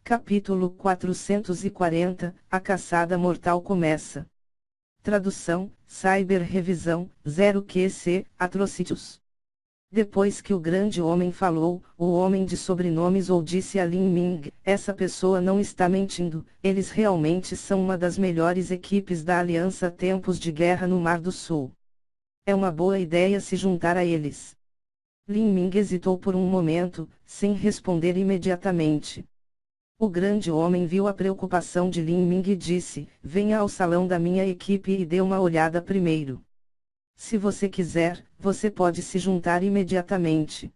Capítulo 440, A Caçada Mortal começa. Tradução, Cyber Revisão, 0QC, Atrocitus. Depois que o grande homem falou, o homem de sobrenomes ou disse a Lin Ming, essa pessoa não está mentindo, eles realmente são uma das melhores equipes da Aliança Tempos de Guerra no Mar do Sul. É uma boa ideia se juntar a eles. Lin Ming hesitou por um momento, sem responder imediatamente. O grande homem viu a preocupação de Lin Ming e disse, venha ao salão da minha equipe e dê uma olhada primeiro. Se você quiser, você pode se juntar imediatamente.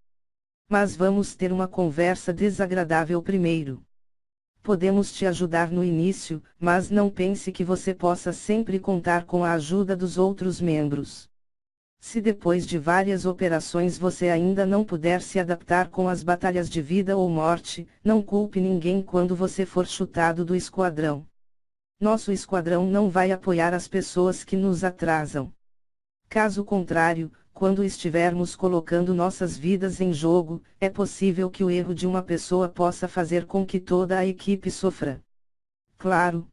Mas vamos ter uma conversa desagradável primeiro. Podemos te ajudar no início, mas não pense que você possa sempre contar com a ajuda dos outros membros. Se depois de várias operações você ainda não puder se adaptar com as batalhas de vida ou morte, não culpe ninguém quando você for chutado do esquadrão. Nosso esquadrão não vai apoiar as pessoas que nos atrasam. Caso contrário, quando estivermos colocando nossas vidas em jogo, é possível que o erro de uma pessoa possa fazer com que toda a equipe sofra. Claro.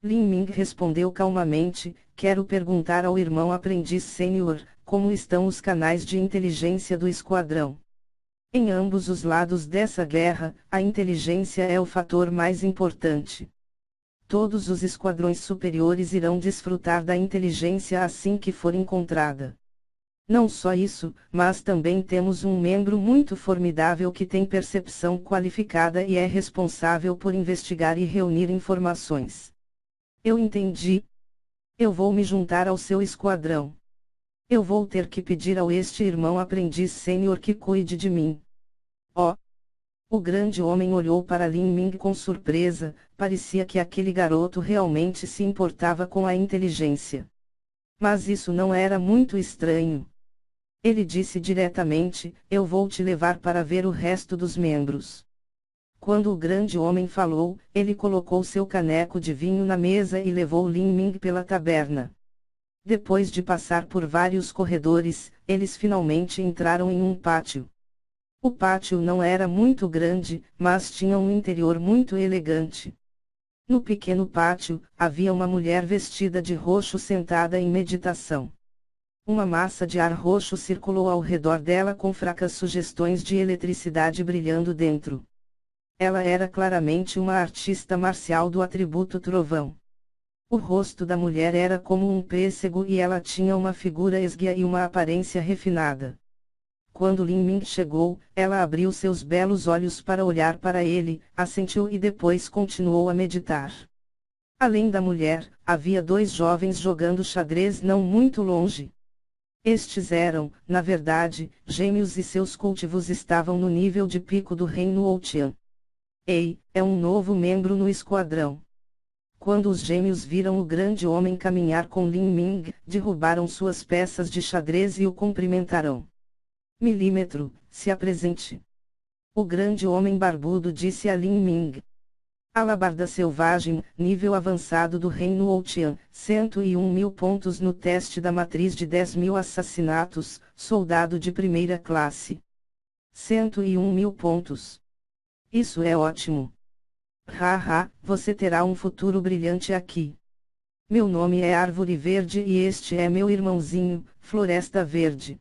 Lin Ming respondeu calmamente, quero perguntar ao irmão aprendiz sênior, como estão os canais de inteligência do esquadrão. Em ambos os lados dessa guerra, a inteligência é o fator mais importante. Todos os esquadrões superiores irão desfrutar da inteligência assim que for encontrada. Não só isso, mas também temos um membro muito formidável que tem percepção qualificada e é responsável por investigar e reunir informações. Eu entendi. Eu vou me juntar ao seu esquadrão. Eu vou ter que pedir ao este irmão aprendiz sênior que cuide de mim. Oh! O grande homem olhou para Lin Ming com surpresa, parecia que aquele garoto realmente se importava com a inteligência. Mas isso não era muito estranho. Ele disse diretamente, eu vou te levar para ver o resto dos membros. Quando o grande homem falou, ele colocou seu caneco de vinho na mesa e levou Lin Ming pela taberna. Depois de passar por vários corredores, eles finalmente entraram em um pátio. O pátio não era muito grande, mas tinha um interior muito elegante. No pequeno pátio, havia uma mulher vestida de roxo sentada em meditação. Uma massa de ar roxo circulou ao redor dela com fracas sugestões de eletricidade brilhando dentro. Ela era claramente uma artista marcial do atributo trovão. O rosto da mulher era como um pêssego e ela tinha uma figura esguia e uma aparência refinada. Quando Lin Ming chegou, ela abriu seus belos olhos para olhar para ele, assentiu e depois continuou a meditar. Além da mulher, havia dois jovens jogando xadrez não muito longe. Estes eram, na verdade, gêmeos e seus cultivos estavam no nível de pico do reino Outian. Ei, é um novo membro no esquadrão. Quando os gêmeos viram o grande homem caminhar com Lin Ming, derrubaram suas peças de xadrez e o cumprimentaram. Milímetro, se apresente. O grande homem barbudo disse a Lin Ming. Alabarda selvagem, nível avançado do reino Outian, 101.000 pontos no teste da matriz de 10.000 assassinatos, soldado de primeira classe. 101.000 pontos. Isso é ótimo. Haha, você terá um futuro brilhante aqui. Meu nome é Árvore Verde e este é meu irmãozinho, Floresta Verde.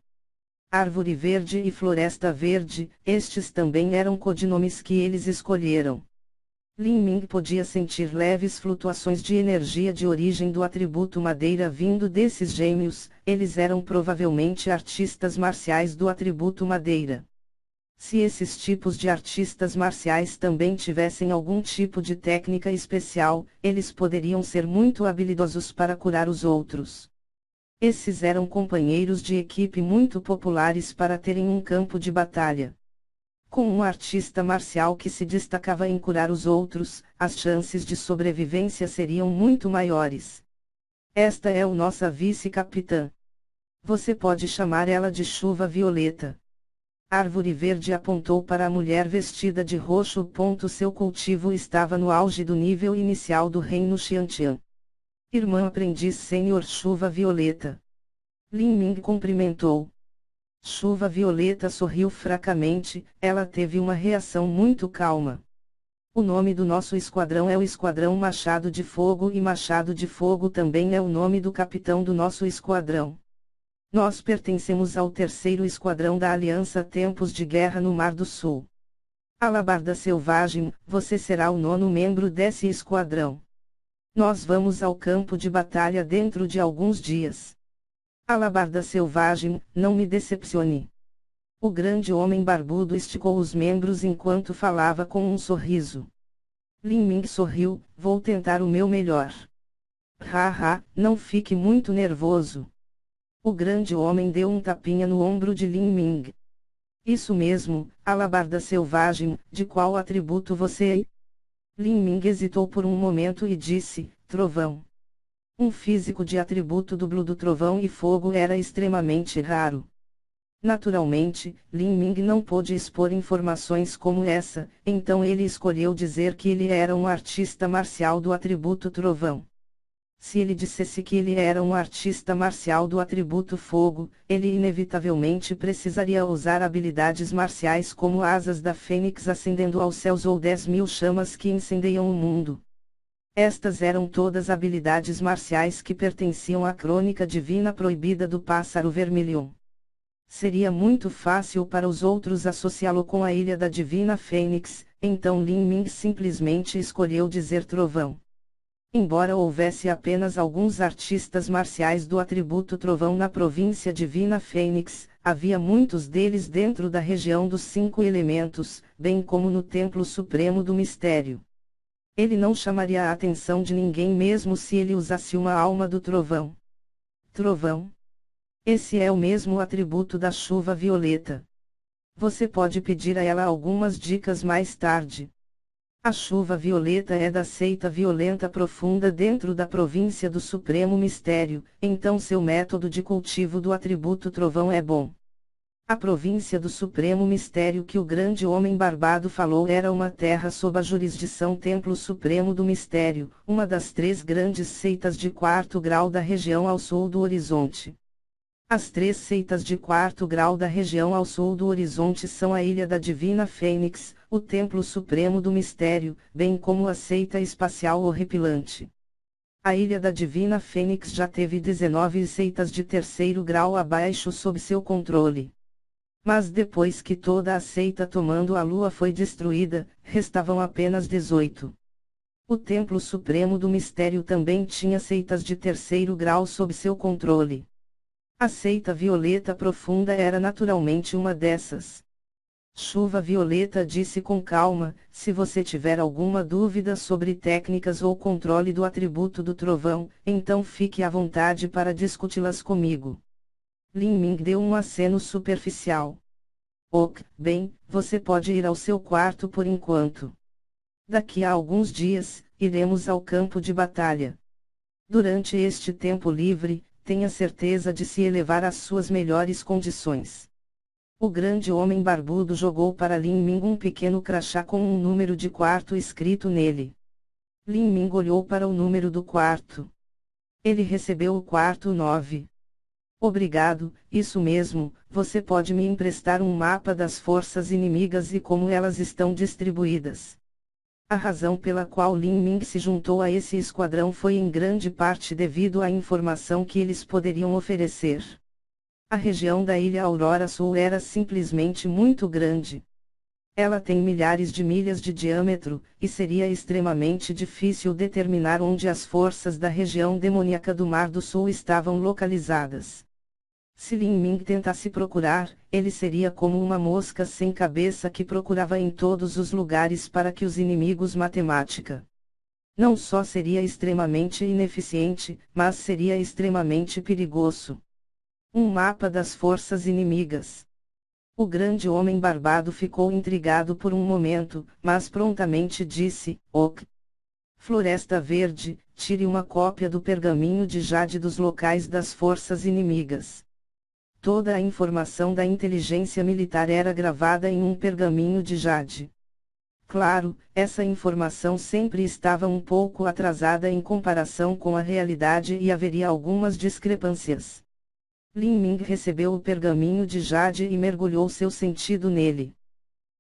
Árvore Verde e Floresta Verde, estes também eram codinomes que eles escolheram. Lin Ming podia sentir leves flutuações de energia de origem do atributo madeira vindo desses gêmeos, eles eram provavelmente artistas marciais do atributo madeira. Se esses tipos de artistas marciais também tivessem algum tipo de técnica especial, eles poderiam ser muito habilidosos para curar os outros. Esses eram companheiros de equipe muito populares para terem um campo de batalha. Com um artista marcial que se destacava em curar os outros, as chances de sobrevivência seriam muito maiores. Esta é a nossa vice-capitã. Você pode chamar ela de Chuva Violeta. Árvore Verde apontou para a mulher vestida de roxo. Seu cultivo estava no auge do nível inicial do reino Xiantian. Irmã aprendiz sênior Chuva Violeta. Lin Ming cumprimentou. Chuva Violeta sorriu fracamente, ela teve uma reação muito calma. O nome do nosso esquadrão é o Esquadrão Machado de Fogo e Machado de Fogo também é o nome do capitão do nosso esquadrão. Nós pertencemos ao 3º Esquadrão da Aliança Tempos de Guerra no Mar do Sul. Alabarda Selvagem, você será o 9º membro desse esquadrão. Nós vamos ao campo de batalha dentro de alguns dias. Alabarda Selvagem, não me decepcione. O grande homem barbudo esticou os membros enquanto falava com um sorriso. Lin Ming sorriu, vou tentar o meu melhor. Haha, não fique muito nervoso. O grande homem deu um tapinha no ombro de Lin Ming. Isso mesmo, Alabarda Selvagem, de qual atributo você é? Lin Ming hesitou por um momento e disse, Trovão. Um físico de atributo duplo do trovão e fogo era extremamente raro. Naturalmente, Lin Ming não pôde expor informações como essa, então ele escolheu dizer que ele era um artista marcial do atributo trovão. Se ele dissesse que ele era um artista marcial do atributo fogo, ele inevitavelmente precisaria usar habilidades marciais como asas da fênix ascendendo aos céus ou 10.000 chamas que incendeiam o mundo. Estas eram todas habilidades marciais que pertenciam à crônica divina proibida do pássaro vermelho. Seria muito fácil para os outros associá-lo com a ilha da divina fênix, então Lin Ming simplesmente escolheu dizer trovão. Embora houvesse apenas alguns artistas marciais do atributo trovão na província divina fênix, havia muitos deles dentro da região dos 5 elementos, bem como no templo supremo do mistério. Ele não chamaria a atenção de ninguém mesmo se ele usasse uma alma do trovão. Trovão? Esse é o mesmo atributo da chuva violeta. Você pode pedir a ela algumas dicas mais tarde. A chuva violeta é da seita violenta profunda dentro da província do Supremo Mistério, então seu método de cultivo do atributo trovão é bom. A província do Supremo Mistério que o grande homem barbado falou era uma terra sob a jurisdição Templo Supremo do Mistério, uma das 3 grandes seitas de 4º grau da região ao sul do horizonte. As 3 seitas de 4º grau da região ao sul do horizonte são a Ilha da Divina Fênix, o Templo Supremo do Mistério, bem como a seita espacial horripilante. A Ilha da Divina Fênix já teve 19 seitas de 3º grau abaixo sob seu controle. Mas depois que toda a seita tomando a Lua foi destruída, restavam apenas 18. O Templo Supremo do Mistério também tinha seitas de 3º grau sob seu controle. A seita violeta profunda era naturalmente uma dessas. Chuva Violeta disse com calma, se você tiver alguma dúvida sobre técnicas ou controle do atributo do trovão, então fique à vontade para discuti-las comigo. Lin Ming deu um aceno superficial. Ok, bem, você pode ir ao seu quarto por enquanto. Daqui a alguns dias, iremos ao campo de batalha. Durante este tempo livre, tenha certeza de se elevar às suas melhores condições. O grande homem barbudo jogou para Lin Ming um pequeno crachá com um número de quarto escrito nele. Lin Ming olhou para o número do quarto. Ele recebeu o quarto 9. Obrigado, isso mesmo, você pode me emprestar um mapa das forças inimigas e como elas estão distribuídas. A razão pela qual Lin Ming se juntou a esse esquadrão foi em grande parte devido à informação que eles poderiam oferecer. A região da Ilha Aurora Sul era simplesmente muito grande. Ela tem milhares de milhas de diâmetro, e seria extremamente difícil determinar onde as forças da região demoníaca do Mar do Sul estavam localizadas. Se Lin Ming tentasse procurar, ele seria como uma mosca sem cabeça que procurava em todos os lugares para que os inimigos matemática. Não só seria extremamente ineficiente, mas seria extremamente perigoso. Um mapa das forças inimigas. O grande homem barbado ficou intrigado por um momento, mas prontamente disse, ok. Floresta Verde, tire uma cópia do pergaminho de jade dos locais das forças inimigas. Toda a informação da inteligência militar era gravada em um pergaminho de jade. Claro, essa informação sempre estava um pouco atrasada em comparação com a realidade e haveria algumas discrepâncias. Lin Ming recebeu o pergaminho de jade e mergulhou seu sentido nele.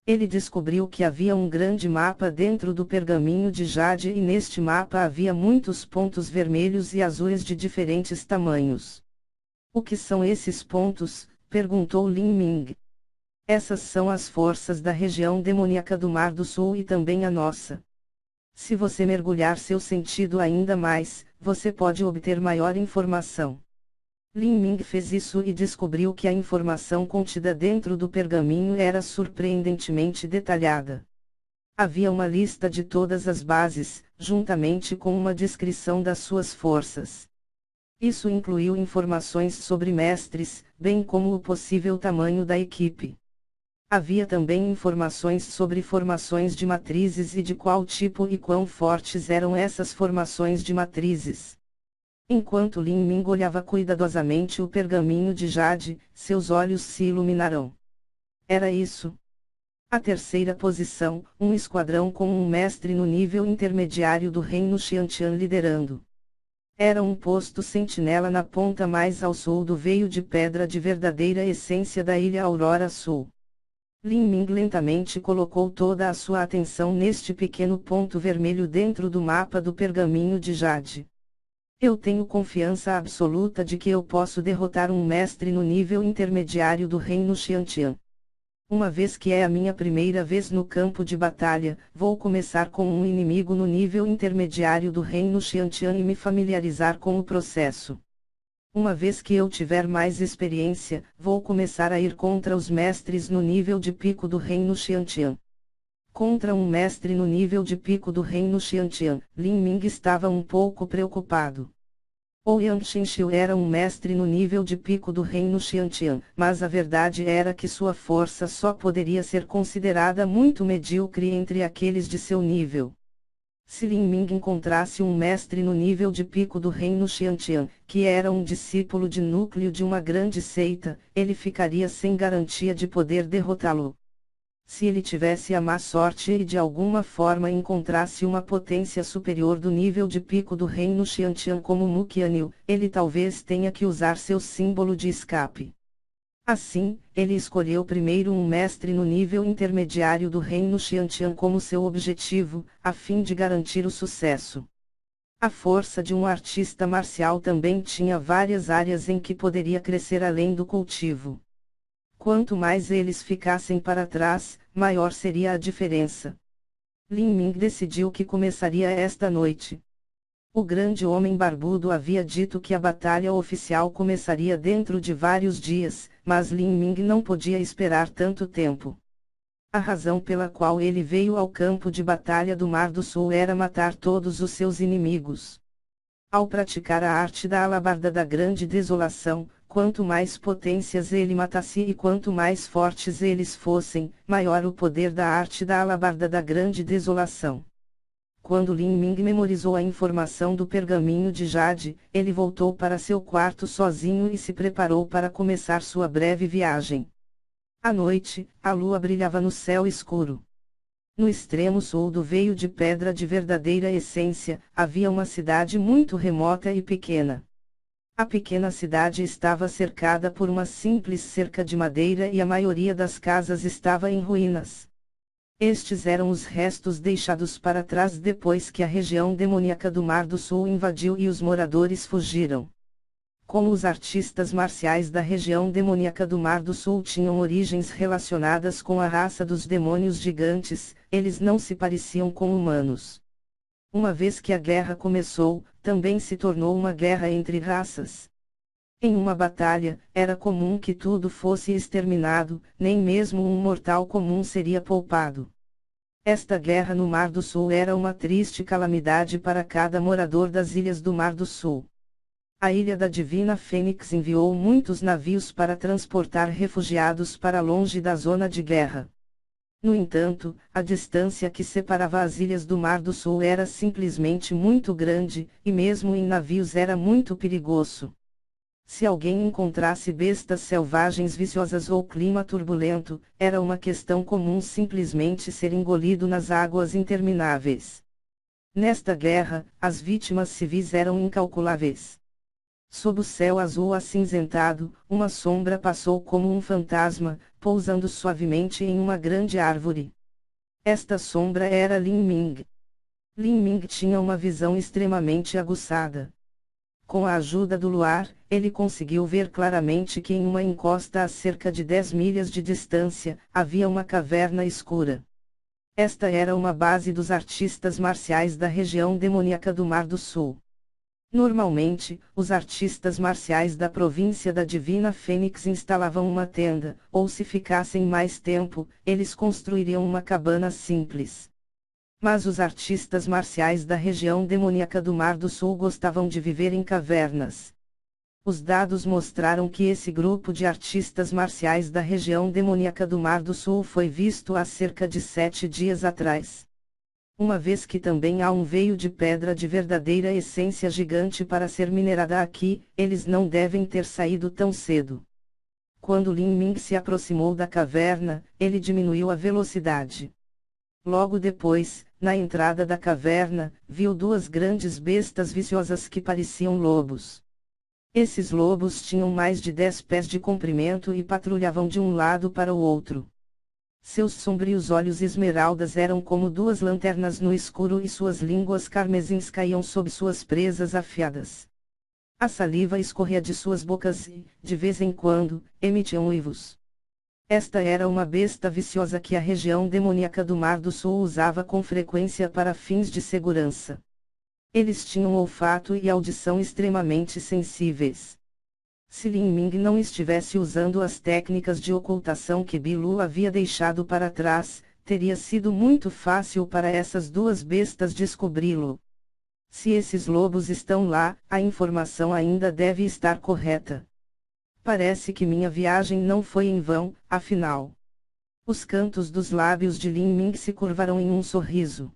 Ele descobriu que havia um grande mapa dentro do pergaminho de Jade e neste mapa havia muitos pontos vermelhos e azuis de diferentes tamanhos. O que são esses pontos? Perguntou Lin Ming. Essas são as forças da região demoníaca do Mar do Sul e também a nossa. Se você mergulhar seu sentido ainda mais, você pode obter maior informação. Lin Ming fez isso e descobriu que a informação contida dentro do pergaminho era surpreendentemente detalhada. Havia uma lista de todas as bases, juntamente com uma descrição das suas forças. Isso incluiu informações sobre mestres, bem como o possível tamanho da equipe. Havia também informações sobre formações de matrizes e de qual tipo e quão fortes eram essas formações de matrizes. Enquanto Lin Ming olhava cuidadosamente o pergaminho de Jade, seus olhos se iluminaram. Era isso. A terceira posição, um esquadrão com um mestre no nível intermediário do reino Xiantian liderando. Era um posto sentinela na ponta mais ao sul do veio de pedra de verdadeira essência da ilha Aurora Sul. Lin Ming lentamente colocou toda a sua atenção neste pequeno ponto vermelho dentro do mapa do pergaminho de Jade. Eu tenho confiança absoluta de que eu posso derrotar um mestre no nível intermediário do reino Xiantian. Uma vez que é a minha primeira vez no campo de batalha, vou começar com um inimigo no nível intermediário do reino Xiantian e me familiarizar com o processo. Uma vez que eu tiver mais experiência, vou começar a ir contra os mestres no nível de pico do reino Xiantian. Contra um mestre no nível de pico do reino Xiantian, Lin Ming estava um pouco preocupado. Ouyang Xinxiu era um mestre no nível de pico do reino Xiantian, mas a verdade era que sua força só poderia ser considerada muito medíocre entre aqueles de seu nível. Se Lin Ming encontrasse um mestre no nível de pico do reino Xiantian, que era um discípulo de núcleo de uma grande seita, ele ficaria sem garantia de poder derrotá-lo. Se ele tivesse a má sorte e de alguma forma encontrasse uma potência superior do nível de pico do reino Xiantian como Mu Qianyu, ele talvez tenha que usar seu símbolo de escape. Assim, ele escolheu primeiro um mestre no nível intermediário do reino Xiantian como seu objetivo, a fim de garantir o sucesso. A força de um artista marcial também tinha várias áreas em que poderia crescer além do cultivo. Quanto mais eles ficassem para trás, maior seria a diferença. Lin Ming decidiu que começaria esta noite. O grande homem barbudo havia dito que a batalha oficial começaria dentro de vários dias, mas Lin Ming não podia esperar tanto tempo. A razão pela qual ele veio ao campo de batalha do Mar do Sul era matar todos os seus inimigos. Ao praticar a arte da alabarda da grande desolação, quanto mais potências ele matasse e quanto mais fortes eles fossem, maior o poder da arte da alabarda da grande desolação. Quando Lin Ming memorizou a informação do pergaminho de Jade, ele voltou para seu quarto sozinho e se preparou para começar sua breve viagem. À noite, a lua brilhava no céu escuro. No extremo sul do veio de pedra de verdadeira essência, havia uma cidade muito remota e pequena. A pequena cidade estava cercada por uma simples cerca de madeira e a maioria das casas estava em ruínas. Estes eram os restos deixados para trás depois que a região demoníaca do Mar do Sul invadiu e os moradores fugiram. Como os artistas marciais da região demoníaca do Mar do Sul tinham origens relacionadas com a raça dos demônios gigantes, eles não se pareciam com humanos. Uma vez que a guerra começou, também se tornou uma guerra entre raças. Em uma batalha, era comum que tudo fosse exterminado, nem mesmo um mortal comum seria poupado. Esta guerra no Mar do Sul era uma triste calamidade para cada morador das ilhas do Mar do Sul. A Ilha da Divina Fênix enviou muitos navios para transportar refugiados para longe da zona de guerra. No entanto, a distância que separava as ilhas do Mar do Sul era simplesmente muito grande, e mesmo em navios era muito perigoso. Se alguém encontrasse bestas selvagens viciosas ou clima turbulento, era uma questão comum simplesmente ser engolido nas águas intermináveis. Nesta guerra, as vítimas civis eram incalculáveis. Sob o céu azul acinzentado, uma sombra passou como um fantasma, pousando suavemente em uma grande árvore. Esta sombra era Lin Ming. Lin Ming tinha uma visão extremamente aguçada. Com a ajuda do luar, ele conseguiu ver claramente que em uma encosta a cerca de 10 milhas de distância, havia uma caverna escura. Esta era uma base dos artistas marciais da região demoníaca do Mar do Sul. Normalmente, os artistas marciais da província da Divina Fênix instalavam uma tenda, ou se ficassem mais tempo, eles construiriam uma cabana simples. Mas os artistas marciais da região demoníaca do Mar do Sul gostavam de viver em cavernas. Os dados mostraram que esse grupo de artistas marciais da região demoníaca do Mar do Sul foi visto há cerca de 7 dias atrás. Uma vez que também há um veio de pedra de verdadeira essência gigante para ser minerada aqui, eles não devem ter saído tão cedo. Quando Lin Ming se aproximou da caverna, ele diminuiu a velocidade. Logo depois, na entrada da caverna, viu duas grandes bestas viciosas que pareciam lobos. Esses lobos tinham mais de 10 pés de comprimento e patrulhavam de um lado para o outro. Seus sombrios olhos esmeraldas eram como duas lanternas no escuro e suas línguas carmesins caíam sob suas presas afiadas. A saliva escorria de suas bocas e, de vez em quando, emitiam uivos. Esta era uma besta viciosa que a região demoníaca do Mar do Sul usava com frequência para fins de segurança. Eles tinham olfato e audição extremamente sensíveis. Se Lin Ming não estivesse usando as técnicas de ocultação que Bilu havia deixado para trás, teria sido muito fácil para essas duas bestas descobri-lo. Se esses lobos estão lá, a informação ainda deve estar correta. Parece que minha viagem não foi em vão, afinal. Os cantos dos lábios de Lin Ming se curvaram em um sorriso.